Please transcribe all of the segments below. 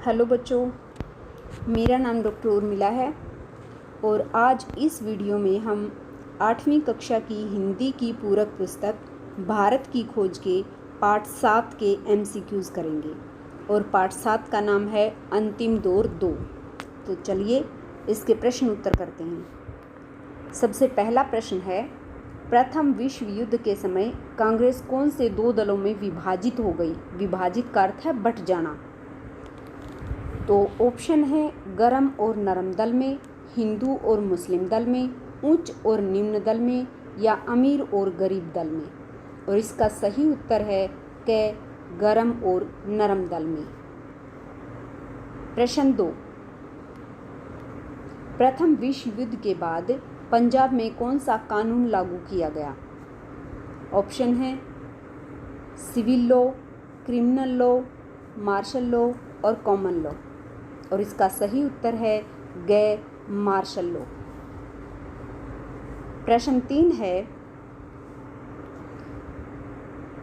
Hello बच्चों, मेरा नाम डॉक्टर उर्मिला है और आज इस वीडियो में हम 8वीं कक्षा की हिंदी की पूरक पुस्तक भारत की खोज के पाठ 7 के MCQs करेंगे और पाठ 7 का नाम है अंतिम दौर 2। तो चलिए इसके प्रश्न उत्तर करते हैं। सबसे पहला प्रश्न है, प्रथम विश्व युद्ध के समय कांग्रेस कौन से दो दलों में विभाजित हो गई? विभाजित का अर्थ है बट जाना। तो ऑप्शन है गरम और नरम दल में, हिंदू और मुस्लिम दल में, उच्च और निम्न दल में या अमीर और गरीब दल में। और इसका सही उत्तर है क गरम और नरम दल में। प्रश्न 2, प्रथम विश्व युद्ध के बाद पंजाब में कौन सा कानून लागू किया गया? ऑप्शन है civil law, criminal law, martial law और कॉमन लॉ। और इसका सही उत्तर है ग मार्शल लॉ। प्रश्न 3 है,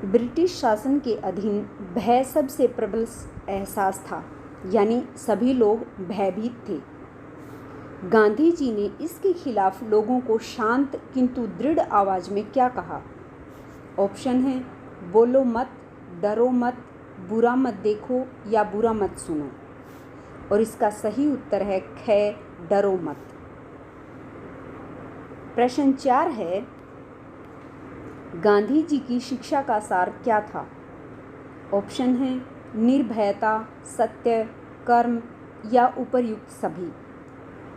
ब्रिटिश शासन के अधीन भय सबसे प्रबल एहसास था, यानी सभी लोग भयभीत थे। गांधी जी ने इसके खिलाफ लोगों को शांत किंतु दृढ़ आवाज में क्या कहा? ऑप्शन है बोलो मत, डरो मत, बुरा मत देखो या बुरा मत सुनो। और इसका सही उत्तर है ख डरो मत। प्रश्न 4 है, गांधी जी की शिक्षा का सार क्या था? ऑप्शन है निर्भयता, सत्य, कर्म या उपर्युक्त सभी।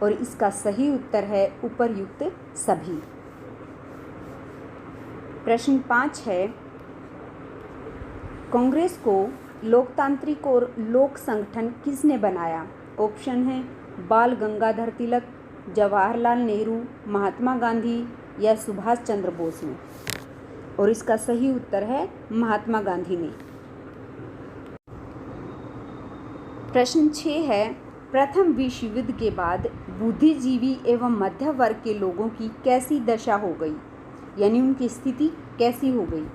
और इसका सही उत्तर है उपर्युक्त सभी। प्रश्न 5 है, कांग्रेस को लोकतांत्रिक और लोक संगठन किसने बनाया? ऑप्शन है बाल गंगाधर तिलक, जवाहरलाल नेहरू, महात्मा गांधी या सुभाष चंद्र बोस ने। और इसका सही उत्तर है महात्मा गांधी ने। प्रश्न 6 है, प्रथम विश्व युद्ध के बाद बुद्धिजीवी एवं मध्य वर्ग के लोगों की कैसी दशा हो गई, यानी उनकी स्थिति कैसी हो गई?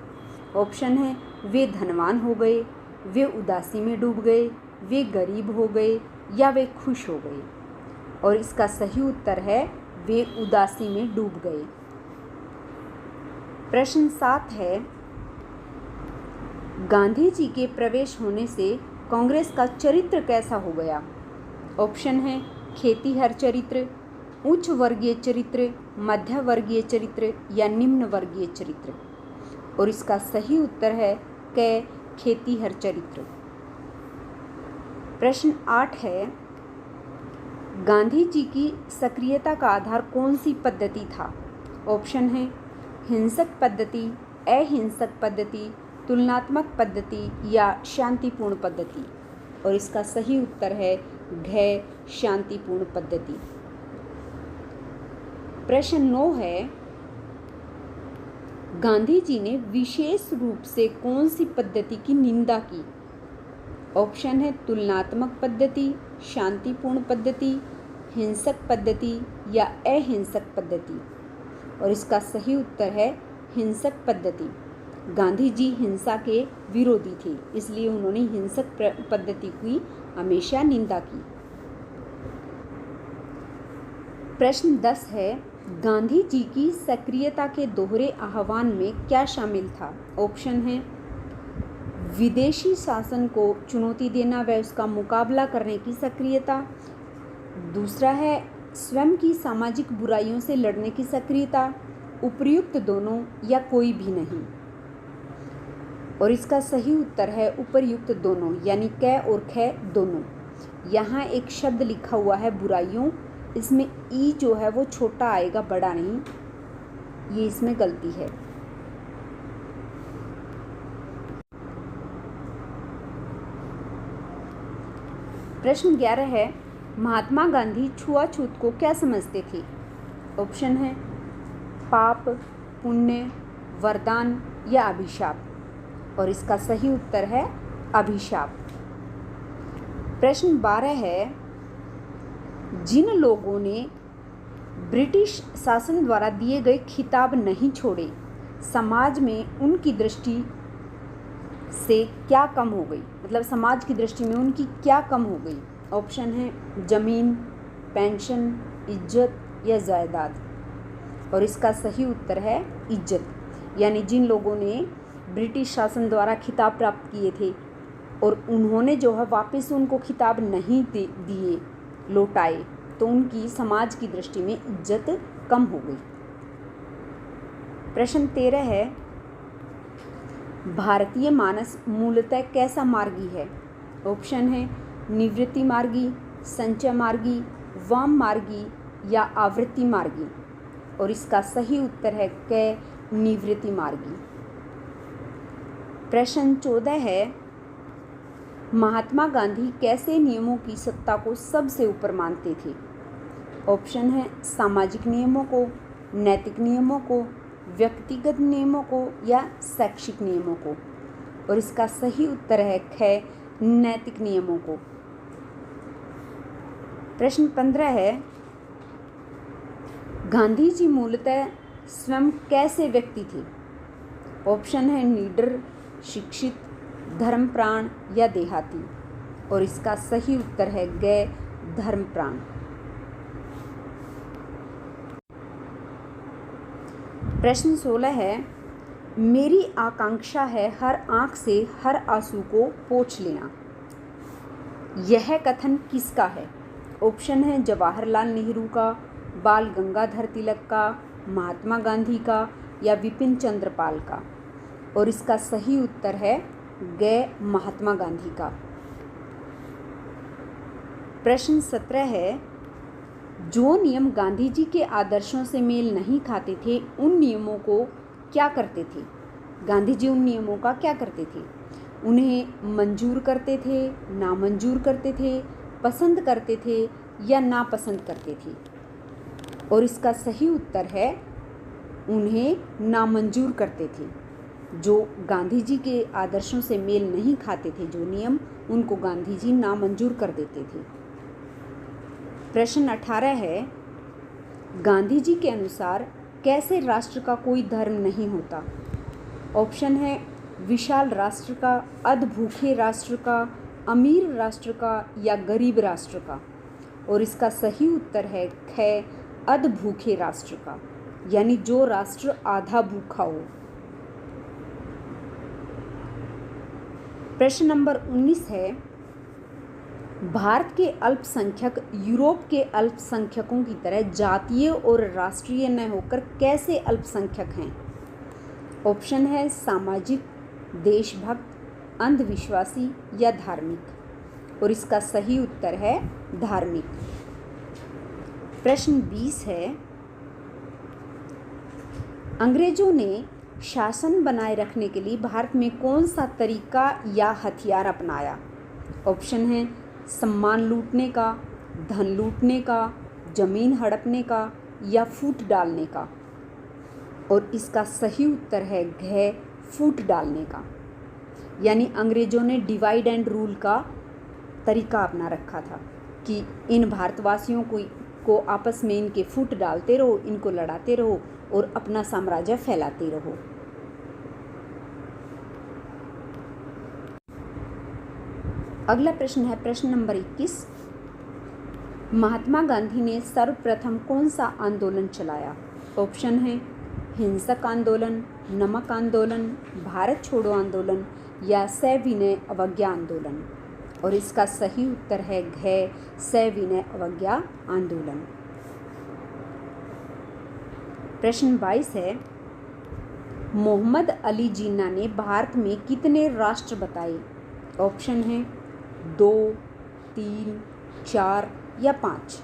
ऑप्शन है वे धनवान हो गए, वे उदासी में डूब गए, वे गरीब हो गए या वे खुश हो गए। और इसका सही उत्तर है वे उदासी में डूब गए। प्रश्न 7 है, गांधी जी के प्रवेश होने से कांग्रेस का चरित्र कैसा हो गया? ऑप्शन है खेतीहर चरित्र, उच्च वर्गीय चरित्र, मध्य वर्गीय चरित्र या निम्न वर्गीय चरित्र। और इसका सही उत्तर है क खेतीहर चरित्र। प्रश्न 8 है, गांधी जी की सक्रियता का आधार कौन सी पद्धति था? ऑप्शन है हिंसक पद्धति, अहिंसक पद्धति, तुलनात्मक पद्धति या शांतिपूर्ण पद्धति। और इसका सही उत्तर है घ शांतिपूर्ण पद्धति। प्रश्न 9 है, गांधी जी ने विशेष रूप से कौन सी पद्धति की निंदा की? ऑप्शन है तुलनात्मक पद्धति, शांतिपूर्ण पद्धति, हिंसक पद्धति या अहिंसक पद्धति। और इसका सही उत्तर है हिंसक पद्धति। गांधी जी हिंसा के विरोधी थे, इसलिए उन्होंने हिंसक पद्धति की हमेशा निंदा की। प्रश्न 10 है, गांधी जी की सक्रियता के दोहरे आह्वान में क्या शामिल था? ऑप्शन है विदेशी शासन को चुनौती देना व उसका मुकाबला करने की सक्रियता, दूसरा है स्वयं की सामाजिक बुराइयों से लड़ने की सक्रियता, उपर्युक्त दोनों या कोई भी नहीं। और इसका सही उत्तर है उपर्युक्त दोनों, यानी क और ख दोनों। यहाँ एक शब्द लिखा हुआ है बुराइयों, इसमें ई जो है वो छोटा आएगा, बड़ा नहीं, ये इसमें गलती है। प्रश्न 11 है, महात्मा गांधी छुआछूत को क्या समझते थे? ऑप्शन है पाप, पुण्य, वरदान या अभिशाप। और इसका सही उत्तर है अभिशाप। प्रश्न 12 है, जिन लोगों ने ब्रिटिश शासन द्वारा दिए गए खिताब नहीं छोड़े, समाज में उनकी दृष्टि से क्या कम हो गई, मतलब समाज की दृष्टि में उनकी क्या कम हो गई। ऑप्शन है जमीन, पेंशन, इज्जत या जायदाद। और इसका सही उत्तर है इज्जत। यानी जिन लोगों ने ब्रिटिश शासन द्वारा खिताब प्राप्त किए थे और उन्होंने जो है वापस उनको खिताब नहीं दिए, लौटाए, तो उनकी समाज की दृष्टि में इज्जत कम हो गई। प्रश्न 13 है, भारतीय मानस मूलतः कैसा मार्गी है। ऑप्शन है निवृत्ति मार्गी, संचय मार्गी, वाम मार्गी या आवृत्ति मार्गी। और इसका सही उत्तर है क, निवृत्ति मार्गी। प्रश्न 14 है, महात्मा गांधी कैसे नियमों की सत्ता को सबसे ऊपर मानते थे। ऑप्शन है सामाजिक नियमों को, नैतिक नियमों को, व्यक्तिगत नियमों को या शैक्षिक नियमों को। और इसका सही उत्तर है ख, नैतिक नियमों को। प्रश्न 15 है, गांधी जी मूलतः स्वयं कैसे व्यक्ति थे। ऑप्शन है निडर, शिक्षित, धर्मप्राण या देहाती। और इसका सही उत्तर है ग, धर्मप्राण। प्रश्न 16 है, मेरी आकांक्षा है हर आँख से हर आंसू को पोंछ लेना। यह कथन किसका है। ऑप्शन है जवाहरलाल नेहरू का, बाल गंगाधर तिलक का, महात्मा गांधी का या विपिन चंद्र पाल का। और इसका सही उत्तर है ग, महात्मा गांधी का। प्रश्न 17 है, जो नियम गांधी जी के आदर्शों से मेल नहीं खाते थे उन नियमों को क्या करते थे। गांधी जी उन नियमों का क्या करते थे। उन्हें मंजूर करते थे, नामंजूर करते थे, पसंद करते थे या नापसंद करते थे। और इसका सही उत्तर है उन्हें नामंजूर करते थे। जो गांधी जी के आदर्शों से मेल नहीं खाते थे, जो नियम, उनको गांधी जी नामंजूर कर देते थे। प्रश्न 18 है, गांधी जी के अनुसार कैसे राष्ट्र का कोई धर्म नहीं होता। ऑप्शन है विशाल राष्ट्र का, अधभूखे राष्ट्र का, अमीर राष्ट्र का या गरीब राष्ट्र का। और इसका सही उत्तर है ख, अधभूखे राष्ट्र का, यानी जो राष्ट्र आधा भूखा हो। प्रश्न नंबर 19 है, भारत के अल्पसंख्यक यूरोप के अल्पसंख्यकों की तरह जातीय और राष्ट्रीय न होकर कैसे अल्पसंख्यक हैं। ऑप्शन है सामाजिक, देशभक्त, अंधविश्वासी या धार्मिक। और इसका सही उत्तर है धार्मिक। प्रश्न 20 है, अंग्रेजों ने शासन बनाए रखने के लिए भारत में कौन सा तरीका या हथियार अपनाया। ऑप्शन है सम्मान लूटने का, धन लूटने का, जमीन हड़पने का या फूट डालने का। और इसका सही उत्तर है घ, फूट डालने का। यानी अंग्रेजों ने डिवाइड एंड रूल का तरीका अपना रखा था कि इन भारतवासियों को आपस में इनके फूट डालते रहो, इनको लड़ाते रहो और अपना साम्राज्य फैलाते रहो। अगला प्रश्न है प्रश्न नंबर 21, महात्मा गांधी ने सर्वप्रथम कौन सा आंदोलन चलाया। ऑप्शन है हिंसक आंदोलन, नमक आंदोलन, भारत छोड़ो आंदोलन या सविनय अवज्ञा आंदोलन। और इसका सही उत्तर है घ, सविनय अवज्ञा आंदोलन। प्रश्न 22 है, मोहम्मद अली जिन्ना ने भारत में कितने राष्ट्र बताए। ऑप्शन है 2, 3, 4 या 5।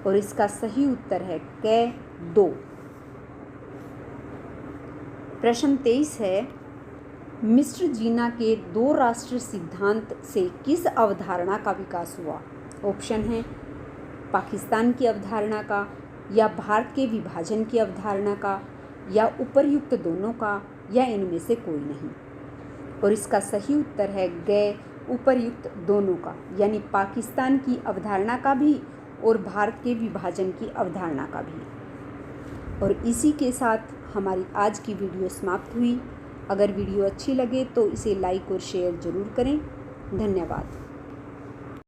और इसका सही उत्तर है क, 2। प्रश्न 23 है, मिस्टर जिन्ना के 2 राष्ट्र सिद्धांत से किस अवधारणा का विकास हुआ। ऑप्शन है पाकिस्तान की अवधारणा का या भारत के विभाजन की अवधारणा का या उपर्युक्त दोनों का या इनमें से कोई नहीं। और इसका सही उत्तर है ग, उपर्युक्त दोनों का, यानी पाकिस्तान की अवधारणा का भी और भारत के विभाजन की अवधारणा का भी। और इसी के साथ हमारी आज की वीडियो समाप्त हुई। अगर वीडियो अच्छी लगे तो इसे लाइक और शेयर ज़रूर करें। धन्यवाद।